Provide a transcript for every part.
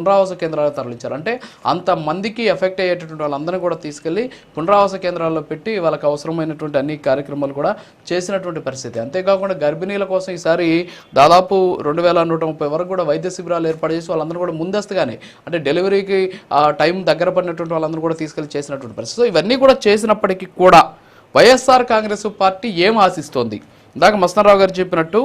పునరావాస కేంద్రాలకు తరలించారు. అంటే అంతమందికి ఎఫెక్ట్ అయ్యేటటువంటి వాళ్ళందరినీ కూడా తీసుకెళ్ళి పునరావాస కేంద్రాల్లో పెట్టి వాళ్ళకి అవసరమైనటువంటి అన్ని కార్యక్రమాలు కూడా చేసినటువంటి పరిస్థితి. అంతేకాకుండా గర్భిణీల కోసం ఈసారి దాదాపు 2130 వరకు కూడా వైద్య శిబిరాలు ఏర్పాటు చేసి వాళ్ళందరూ కూడా ముందస్తుగానే అంటే డెలివరీకి టైం దగ్గర పడినటువంటి వాళ్ళందరూ కూడా తీసుకెళ్ళి చేసినటువంటి పరిస్థితి. సో ఇవన్నీ కూడా చేసినప్పటికీ కూడా వైఎస్ఆర్ కాంగ్రెస్ పార్టీ ఏం ఆశిస్తోంది? ఇందాక మస్తనరావు గారు చెప్పినట్టు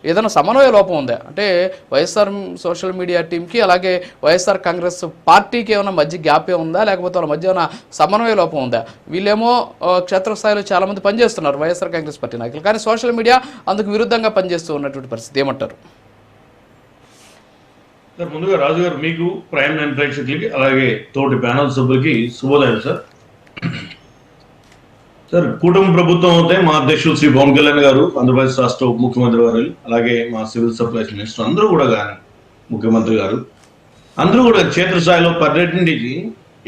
ఏదైనా సమన్వయ లోపం ఉందా అంటే వైఎస్ఆర్ సోషల్ మీడియా టీంకి అలాగే వైఎస్ఆర్ కాంగ్రెస్ పార్టీకి ఏమైనా మధ్య గ్యాప్ ఉందా, లేకపోతే వాళ్ళ మధ్య ఏమైనా సమన్వయ లోపం ఉందా? వీళ్ళేమో క్షేత్రస్థాయిలో చాలామంది పనిచేస్తున్నారు వైఎస్ఆర్ కాంగ్రెస్ పార్టీ నాయకులు, కానీ సోషల్ మీడియా అందుకు విరుద్ధంగా పనిచేస్తూ ఉన్నటువంటి పరిస్థితి. ఏమంటారు సార్? ముందుగా రాజు గారు మీకు, ప్రైమ్ 9 ప్రేక్షకులకి అలాగే తోటి ప్యానల్ సభ్యులకి శుభోదయం సార్. సార్, కూటమి ప్రభుత్వం అయితే మా అధ్యక్షుడు శ్రీ పవన్ కళ్యాణ్ గారు, ఆంధ్రప్రదేశ్ రాష్ట్ర ఉప ముఖ్యమంత్రి గారు, అలాగే మా సివిల్ సప్లైస్ మినిస్టర్ అందరూ కూడా కానీ ముఖ్యమంత్రి గారు అందరూ కూడా క్షేత్రస్థాయిలో పర్యటించి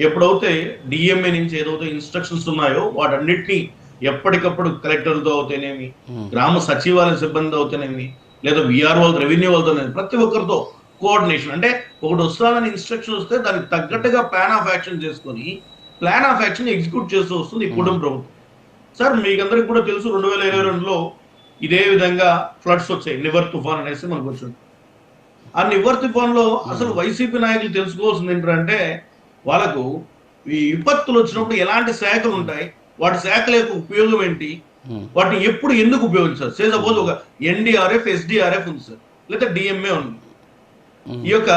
ఎప్పుడైతే డిఎంఏ నుంచి ఏదైతే ఇన్స్ట్రక్షన్స్ ఉన్నాయో వాటన్నిటినీ ఎప్పటికప్పుడు కలెక్టర్లతో అవుతేనేమి, గ్రామ సచివాలయ సిబ్బంది అవుతేనేమి, లేదా విఆర్ వాళ్ళ రెవెన్యూ వాళ్ళతోనేమి ప్రతి ఒక్కరితో కోఆర్డినేషన్, అంటే ఒకటి వస్తుందని ఇన్స్ట్రక్షన్ వస్తే దానికి తగ్గట్టుగా ప్లాన్ ఆఫ్ యాక్షన్ చేసుకొని ప్లాన్ ఆఫ్ యాక్షన్ ఎగ్జిక్యూట్ చేస్తూ వస్తుంది ఈ కూటమి ప్రభుత్వం. సార్, మీకందరికి కూడా తెలుసు 2022లో ఇదే విధంగా ఫ్లడ్స్ వచ్చాయి, నివర్ తుఫాన్ అనేసి మనకు వచ్చింది. ఆ నివర్ తుఫాన్ లో అసలు వైసీపీ నాయకులు తెలుసుకోవాల్సింది ఏంటంటే వాళ్ళకు ఈ విపత్తులు వచ్చినప్పుడు ఎలాంటి శాఖలు ఉంటాయి, వాటి శాఖల యొక్క ఉపయోగం ఏంటి, వాటిని ఎప్పుడు ఎందుకు ఉపయోగించారు. సే సపోజ్ ఒక ఎన్డీఆర్ఎఫ్, ఎస్డిఆర్ఎఫ్ ఉంది సార్, లేదా డిఎంఏ ఉంది, ఈ యొక్క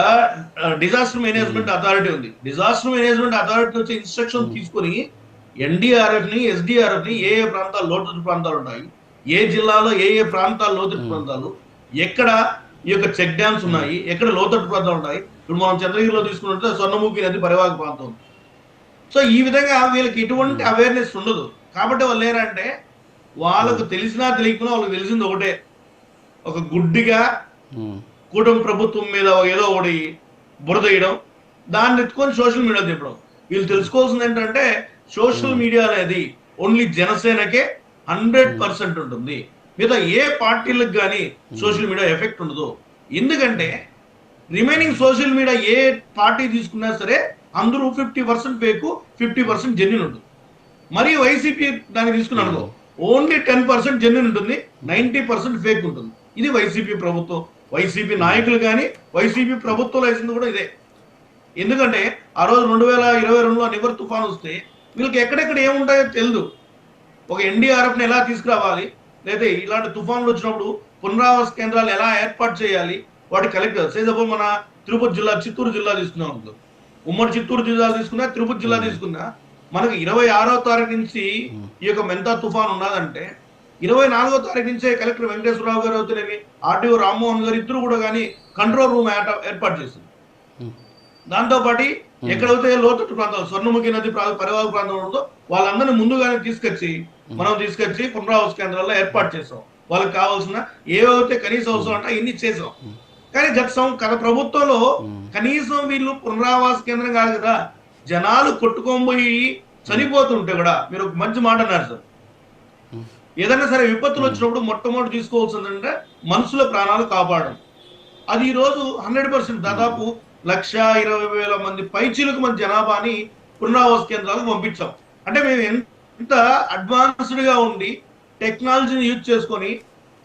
డిజాస్టర్ మేనేజ్మెంట్ అథారిటీ ఉంది. డిజాస్టర్ మేనేజ్మెంట్ అథారిటీ వచ్చే ఇన్స్ట్రక్షన్ తీసుకొని ఎన్డీఆర్ఎఫ్ ని, ఎస్డిఆర్ఎఫ్ ని ఏ ప్రాంతాలు లోతట్టు ప్రాంతాలు ఉన్నాయి, ఏ జిల్లాలో ఏ ప్రాంతాలు లోతట్టు ప్రాంతాలు, ఎక్కడ ఈ యొక్క చెక్ డ్యామ్స్ ఉన్నాయి, ఎక్కడ లోతట్టు ప్రాంతాలు ఉన్నాయి. ఇప్పుడు మనం చంద్రగిరిలో తీసుకున్నట్టు స్వర్ణముఖి నది పరివాహక ప్రాంతం. సో ఈ విధంగా వీళ్ళకి ఎటువంటి అవేర్నెస్ ఉండదు. కాబట్టి వాళ్ళు ఏంటంటే వాళ్ళకు తెలిసినా తెలియకుండా వాళ్ళకి తెలిసింది ఒకటే, ఒక గుడ్డిగా కూటమి ప్రభుత్వం మీద ఏదో ఒకటి బురద వేయడం, దాన్ని ఎత్తుకొని సోషల్ మీడియా తిప్పడం. వీళ్ళు తెలుసుకోవాల్సింది ఏంటంటే సోషల్ మీడియా అనేది ఓన్లీ జనసేనకే 100% ఉంటుంది, మిగతా ఏ పార్టీలకు కానీ సోషల్ మీడియా ఎఫెక్ట్ ఉండదు. ఎందుకంటే రిమైనింగ్ సోషల్ మీడియా ఏ పార్టీ తీసుకున్నా సరే అందరూ 50% ఫేక్, 50% జెన్యున్ ఉంటుంది. మరియు వైసీపీ దాన్ని తీసుకుని అనుకో ఓన్లీ 10% జెన్యున్ ఉంటుంది, 90% ఫేక్ ఉంటుంది. ఇది వైసీపీ ప్రభుత్వం, వైసీపీ నాయకులు కానీ వైసీపీ ప్రభుత్వం వేసింది కూడా ఇదే. ఎందుకంటే ఆ రోజు 2022లో నివర్ తుఫాన్ వస్తే వీళ్ళకి ఎక్కడెక్కడ ఏముంటాయో తెలియదు. ఒక ఎన్డీఆర్ఎఫ్ని ఎలా తీసుకురావాలి, లేదా ఇలాంటి తుఫాన్లు వచ్చినప్పుడు పునరావాస కేంద్రాలు ఎలా ఏర్పాటు చేయాలి, వాటి కలెక్టర్ సేదపో మన తిరుపతి జిల్లా, చిత్తూరు జిల్లా తీసుకున్నాం, ఉమ్మడి చిత్తూరు జిల్లా తీసుకున్నా, తిరుపతి జిల్లా తీసుకున్నా, మనకి 26వ తారీఖు నుంచి ఈ యొక్క మెంతా తుఫాన్ ఉన్నదంటే 24వ తారీఖు నుంచే కలెక్టర్ వెంకటేశ్వరరావు గారు అవుతేనేమి, ఆర్డీఓ రామ్మోహన్ గారు ఇద్దరు కూడా కానీ కంట్రోల్ రూమ్ ఏర్పాటు చేసింది. దాంతోపాటు ఎక్కడైతే లోతట్టు ప్రాంతాలు స్వర్ణముఖి నది పరివాహక ప్రాంతం ఉందో వాళ్ళందరినీ ముందుగానే తీసుకొచ్చి పునరావాస కేంద్రాల్లో ఏర్పాటు చేసాం. వాళ్ళకి కావాల్సిన ఏవైతే కనీస అవసరం అంటే ఇన్ని చేసాం. కానీ గత ప్రభుత్వంలో కనీసం వీళ్ళు పునరావాస కేంద్రం కాదు కదా, జనాలు కొట్టుకోబోయి చనిపోతుంటే కూడా మీరు ఒక మంచి మాట అన్నారు సార్. ఏదైనా సరే విపత్తులు వచ్చినప్పుడు మొట్టమొదటి తీసుకోవాల్సిందంటే మనుషుల ప్రాణాలు కాపాడడం. అది ఈరోజు 100% దాదాపు 1,20,000 మంది పైచీలకు మన జనాభాని పునరావాస కేంద్రాలకు పంపించాం. అంటే మేము ఎంత అడ్వాన్స్డ్ గా ఉండి టెక్నాలజీని యూజ్ చేసుకొని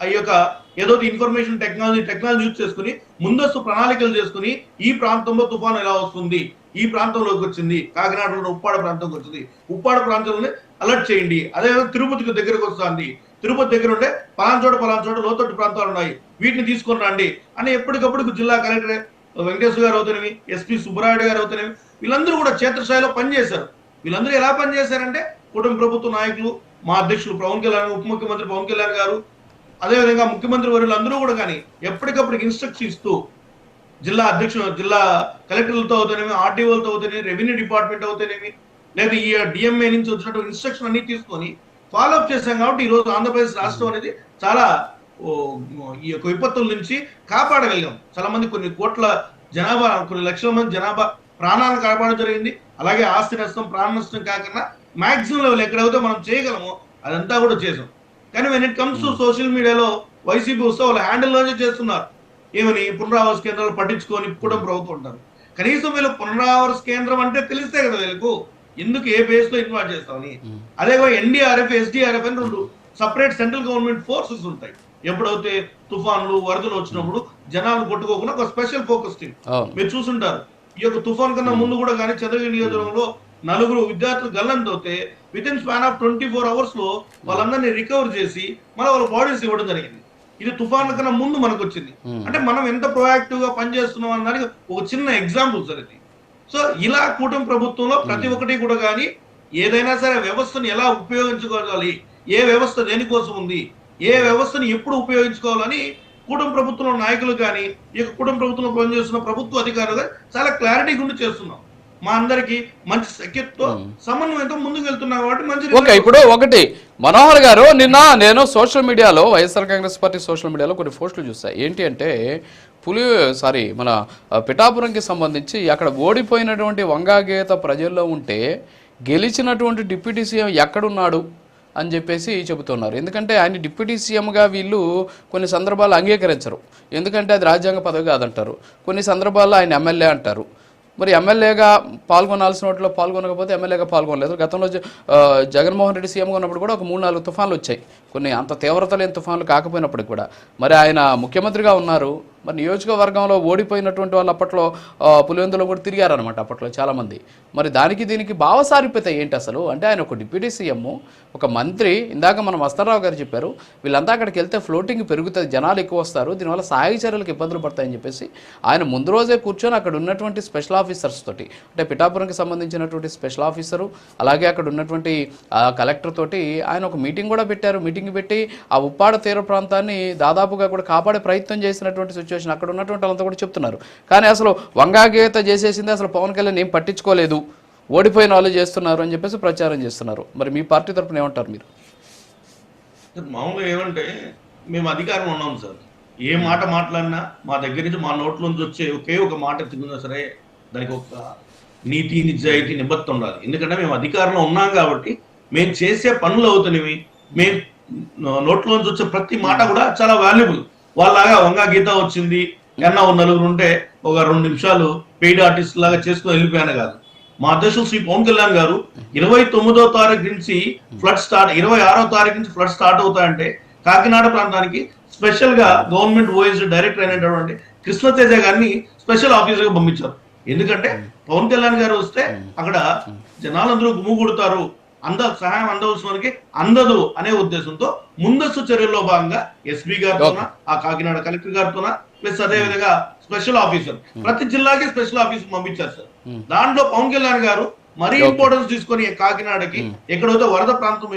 ఆ యొక్క ఏదో ఇన్ఫర్మేషన్ టెక్నాలజీ యూజ్ చేసుకుని ముందస్తు ప్రణాళికలు చేసుకుని ఈ ప్రాంతంలో తుఫాను ఎలా వస్తుంది, ఈ ప్రాంతంలోకి వచ్చింది, కాకినాడలో ఉప్పాడ ప్రాంతంకి వచ్చింది, ఉప్పాడ ప్రాంతంలోనే అలర్ట్ చేయండి. అదే తిరుపతికి దగ్గరకు వస్తుంది, తిరుపతి దగ్గర ఉంటే పలానా చోట లోతట్టు ప్రాంతాలు ఉన్నాయి, వీటిని తీసుకొని రండి అని ఎప్పటికప్పుడు జిల్లా కలెక్టర్ వెంకటేశ్వర గారు అవుతేనేమి, ఎస్పీ సుబ్బరాయుడు గారు అవుతేనేమి వీళ్ళందరూ కూడా క్షేత్రస్థాయిలో పనిచేశారు. వీళ్ళందరూ ఎలా పనిచేశారంటే కుటుంబ ప్రభుత్వ నాయకులు, మా అధ్యక్షులు పవన్ కళ్యాణ్, ఉప ముఖ్యమంత్రి పవన్ కళ్యాణ్ గారు, అదేవిధంగా ముఖ్యమంత్రి వర్యులందరూ కూడా కానీ ఎప్పటికప్పుడు ఇన్స్ట్రక్షన్ ఇస్తూ జిల్లా కలెక్టర్లతో అవుతేనేమి, ఆర్డీఓలతో అవుతేనేమి, రెవెన్యూ డిపార్ట్మెంట్ అవుతేనేమి, లేదా ఈ డిఎంఏ నుంచి వచ్చినటువంటి ఇన్స్ట్రక్షన్ అన్ని తీసుకొని ఫాలోఅప్ చేశాం. కాబట్టి ఈ రోజు ఆంధ్రప్రదేశ్ రాష్ట్రం అనేది చాలా ఈ యొక్క విపత్తుల నుంచి కాపాడగలిగాం. చాలా మంది కొన్ని కోట్ల జనాభా, కొన్ని లక్షల మంది జనాభా ప్రాణాలను కాపాడడం జరిగింది. అలాగే ఆస్తి నష్టం, ప్రాణ నష్టం కాకుండా మాక్సిమం లెవెల్ ఎక్కడైతే మనం చేయగలమో అదంతా కూడా చేసాం. కానీ when it comes to social మీడియాలో వైసీపీ వస్తే వాళ్ళ హ్యాండిల్లోనే చేస్తున్నారు. ఏమని పునరావాస కేంద్రాలు పట్టించుకొని కూడా ప్రభుత్వం ఉంటారు. కనీసం వీళ్ళు పునరావాస కేంద్రం అంటే తెలిస్తే కదా వీళ్ళకు ఎందుకు ఏ బేస్ లో ఇన్వాల్వ్ చేస్తామని. అదే ఎన్డీఆర్ఎఫ్, ఎస్డీఆర్ఎఫ్ అని 2 సపరేట్ సెంట్రల్ గవర్నమెంట్ ఫోర్సెస్ ఉంటాయి. ఎప్పుడైతే తుఫాన్లు వరదలు వచ్చినప్పుడు జనాలు కొట్టుకోకుండా ఒక స్పెషల్ ఫోకస్ టీమ్ మీరు చూసుంటారు. ఈ యొక్క తుఫాన్ కన్నా ముందు కూడా కానీ చంద్రగిరి నియోజకవర్గంలో 4 విద్యార్థులు గల్లంతవుతే within span of 24 hours లో వాళ్ళందరినీ రికవర్ చేసి మళ్ళీ వాళ్ళ బాడీస్ ఇవ్వడం జరిగింది. ఇది తుఫాన్ల కన్నా ముందు మనకు వచ్చింది. అంటే మనం ఎంత ప్రొయాక్టివ్ గా పనిచేస్తున్నాం అన్నది ఒక చిన్న ఎగ్జాంపుల్ సార్ ఇది. సో ఇలా కూటమి ప్రభుత్వంలో ప్రతి ఒక్కటి కూడా కానీ ఏదైనా సరే వ్యవస్థను ఎలా ఉపయోగించుకోవాలి, ఏ వ్యవస్థ దేనికోసం ఉంది, ఏ వ్యవస్థను ఎప్పుడు ఉపయోగించుకోవాలని కూటమి ప్రభుత్వంలో నాయకులు కానీ ఈ యొక్క కూటమి ప్రభుత్వంలో పనిచేస్తున్న ప్రభుత్వ అధికారులు చాలా క్లారిటీ గుండి చేస్తున్నాం. మా అందరికి మంచి సఖ్యతతో సమన్వయంతో ముందుకు వెళ్తున్నాం కాబట్టి మంచి. ఓకే, ఇప్పుడు ఒకటి మనోహర్ గారు, నిన్న నేను సోషల్ మీడియాలో వైఎస్ఆర్ కాంగ్రెస్ పార్టీ సోషల్ మీడియాలో కొన్ని పోస్టులు చూస్తాయి. ఏంటి అంటే మన పిఠాపురంకి సంబంధించి అక్కడ ఓడిపోయినటువంటి వంగాగీత ప్రజల్లో ఉంటే గెలిచినటువంటి డిప్యూటీ సీఎం ఎక్కడున్నాడు అని చెప్పేసి చెబుతున్నారు. ఎందుకంటే ఆయన డిప్యూటీ సీఎంగా వీళ్ళు కొన్ని సందర్భాల్లో అంగీకరించరు, ఎందుకంటే అది రాజ్యాంగ పదవి కాదంటారు. కొన్ని సందర్భాల్లో ఆయన ఎమ్మెల్యే అంటారు. మరి ఎమ్మెల్యేగా పాల్గొనాల్సిన వాటిలో పాల్గొనకపోతే ఎమ్మెల్యేగా పాల్గొనలేదు. గతంలో జగన్మోహన్ రెడ్డి సీఎంగా ఉన్నప్పుడు కూడా ఒక 3-4 తుఫాన్లు వచ్చాయి, కొన్ని అంత తీవ్రత లేని తుఫాన్లు కాకపోయినప్పటికి కూడా. మరి ఆయన ముఖ్యమంత్రిగా ఉన్నారు, మరి నియోజకవర్గంలో ఓడిపోయినటువంటి వాళ్ళు అప్పట్లో పులివెందులో కూడా తిరిగారనమాట అప్పట్లో చాలామంది. మరి దానికి దీనికి భావసారూప్యత ఏంటి అసలు? అంటే ఆయన ఒక డిప్యూటీ సీఎం, ఒక మంత్రి. ఇందాక మనం వస్తారావు గారు చెప్పారు, వీళ్ళంతా అక్కడికి వెళ్తే ఫ్లోటింగ్ పెరుగుతుంది, జనాలు ఎక్కువ వస్తారు, దీనివల్ల సహాయ చర్యలకు ఇబ్బందులు పడతాయని చెప్పేసి ఆయన ముందు రోజే కూర్చొని అక్కడ ఉన్నటువంటి స్పెషల్ ఆఫీసర్స్ తోటి, అంటే పిఠాపురంకి సంబంధించినటువంటి స్పెషల్ ఆఫీసరు అలాగే అక్కడ ఉన్నటువంటి కలెక్టర్ తోటి ఆయన ఒక మీటింగ్ కూడా పెట్టారు. మీటింగ్ పెట్టి ఆ ఉప్పాడ తీర ప్రాంతాన్ని దాదాపుగా కూడా కాపాడే ప్రయత్నం చేసినటువంటి సిచ్యువేషన్ అక్కడ ఉన్నటువంటి వాళ్ళంతా కూడా చెప్తున్నారు. కానీ అసలు వంగాగీత చేసేసింది అసలు పవన్ కళ్యాణ్ ఏం పట్టించుకోలేదు, ఓడిపోయిన వాళ్ళు చేస్తున్నారు అని చెప్పేసి ప్రచారం చేస్తున్నారు. మరి మీ పార్టీ తరఫున ఏమంటారు మీరు? మామూలుగా ఏమంటే మేము అధికారం ఉన్నాం సార్, ఏ మాట మాట్లాడినా మా దగ్గర నుంచి మా నోట్లోంచి వచ్చే ఒకే ఒక మాట తిన్నా సరే దానికి ఒక నీతి నిజాయితీ నిబద్ధత ఉండాలి. ఎందుకంటే మేము అధికారంలో ఉన్నాం కాబట్టి మేము చేసే పనులు అవుతున్నవి, మేము నోట్లోంచి వచ్చే ప్రతి మాట కూడా చాలా వాల్యుబుల్. వాళ్ళలాగా వంగా గీత వచ్చింది ఎన్న 4 ఉంటే ఒక 2 నిమిషాలు పెయిడ్ ఆర్టిస్ట్ లాగా చేసుకుని వెళ్ళిపోయాను కాదు. మా అధ్యక్షులు శ్రీ పవన్ కళ్యాణ్ గారు 29వ తారీఖు నుంచి ఫ్లడ్ స్టార్ట్, 26వ తారీఖు నుంచి ఫ్లడ్ స్టార్ట్ అవుతాయంటే కాకినాడ ప్రాంతానికి స్పెషల్ గా గవర్నమెంట్ ఓఎస్ డైరెక్టర్ అయినటువంటి కృష్ణతేజ గారిని స్పెషల్ ఆఫీసర్ గా పంపించారు. ఎందుకంటే పవన్ కళ్యాణ్ గారు వస్తే అక్కడ జనాలందరూ గుమ్ముగూడతారు, సహాయం అందవలసిన వారికి అందదు అనే ఉద్దేశంతో ముందస్తు చర్యల్లో భాగంగా ఎస్పీ గారితోన, ఆ కాకినాడ కలెక్టర్ గారితోన, ప్లస్ అదే విధంగా స్పెషల్ ఆఫీసర్ ప్రతి జిల్లాకి స్పెషల్ ఆఫీసర్ పంపించారు సార్. దాంట్లో పవన్ కళ్యాణ్ గారు మరీ ఇంపార్టెన్స్ తీసుకొని కాకినాడకి ఎక్కడైతే వరద ప్రాంతం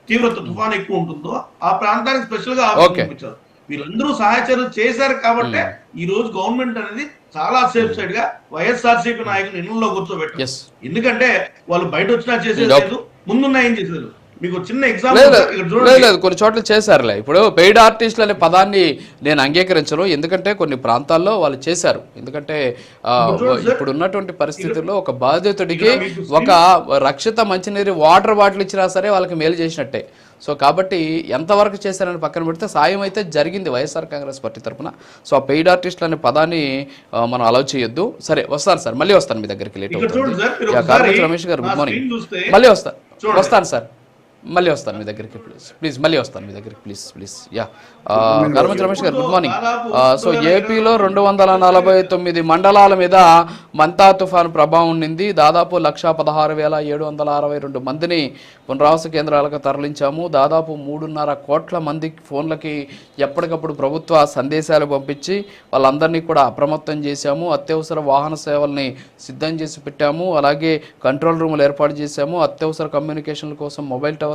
తీవ్రత తుఫాన్ ఎక్కువ ఉంటుందో ఆ ప్రాంతానికి స్పెషల్ గా ఆఫీసర్ పంపించారు. వీళ్ళందరూ సహాయ చర్యలు చేశారు కాబట్టి ఈ రోజు గవర్నమెంట్ అనేది చాలా సేఫ్ సైడ్ గా వైఎస్ఆర్సీపీ నాయకులు ఇళ్లలో కూర్చోబెట్టారు. ఎందుకంటే వాళ్ళు బయట వచ్చినా చేసేది ముందున్నా ఏం చేసేది. మీకు చిన్న ఎగ్జాంపుల్ లేదు, కొన్ని చోట్ల చేశారులే. ఇప్పుడు పెయిడ్ ఆర్టిస్టులు అనే పదాన్ని నేను అంగీకరించను, ఎందుకంటే కొన్ని ప్రాంతాల్లో వాళ్ళు చేశారు. ఎందుకంటే ఇప్పుడు ఉన్నటువంటి పరిస్థితుల్లో ఒక బాధితుడికి ఒక రక్షిత మంచినీరు వాటర్ బాటిల్ ఇచ్చినా సరే వాళ్ళకి మేలు చేసినట్టే. సో కాబట్టి ఎంతవరకు చేశారని పక్కన పెడితే సాయం అయితే జరిగింది వైఎస్ఆర్ కాంగ్రెస్ పార్టీ తరఫున. సో ఆ పెయిడ్ ఆర్టిస్టులు అనే పదాన్ని మనం అలౌ చేయొద్దు. సరే వస్తాను సార్, మళ్ళీ వస్తాను మీ దగ్గరికి, లేట్ అవుతుంది. రమేష్ గారు గుడ్ మార్నింగ్, మళ్ళీ వస్తాను సార్, మళ్ళీ వస్తాను మీ దగ్గరికి, ప్లీజ్ మళ్ళీ వస్తాను మీ దగ్గరికి, ప్లీజ్. యా, కర్మంచి రమేష్ గారు గుడ్ మార్నింగ్. సో ఏపీలో 249 మండలాల మీద మంతా తుఫాను ప్రభావం ఉండింది. దాదాపు 1,16,762 మందిని పునరావాస కేంద్రాలకు తరలించాము. దాదాపు 3.5 కోట్ల మంది ఫోన్లకి ఎప్పటికప్పుడు ప్రభుత్వ సందేశాలు పంపించి వాళ్ళందరినీ కూడా అప్రమత్తం చేశాము. అత్యవసర వాహన సేవల్ని సిద్ధం చేసి పెట్టాము. అలాగే కంట్రోల్ రూములు ఏర్పాటు చేశాము. అత్యవసర కమ్యూనికేషన్ల కోసం మొబైల్ టవర్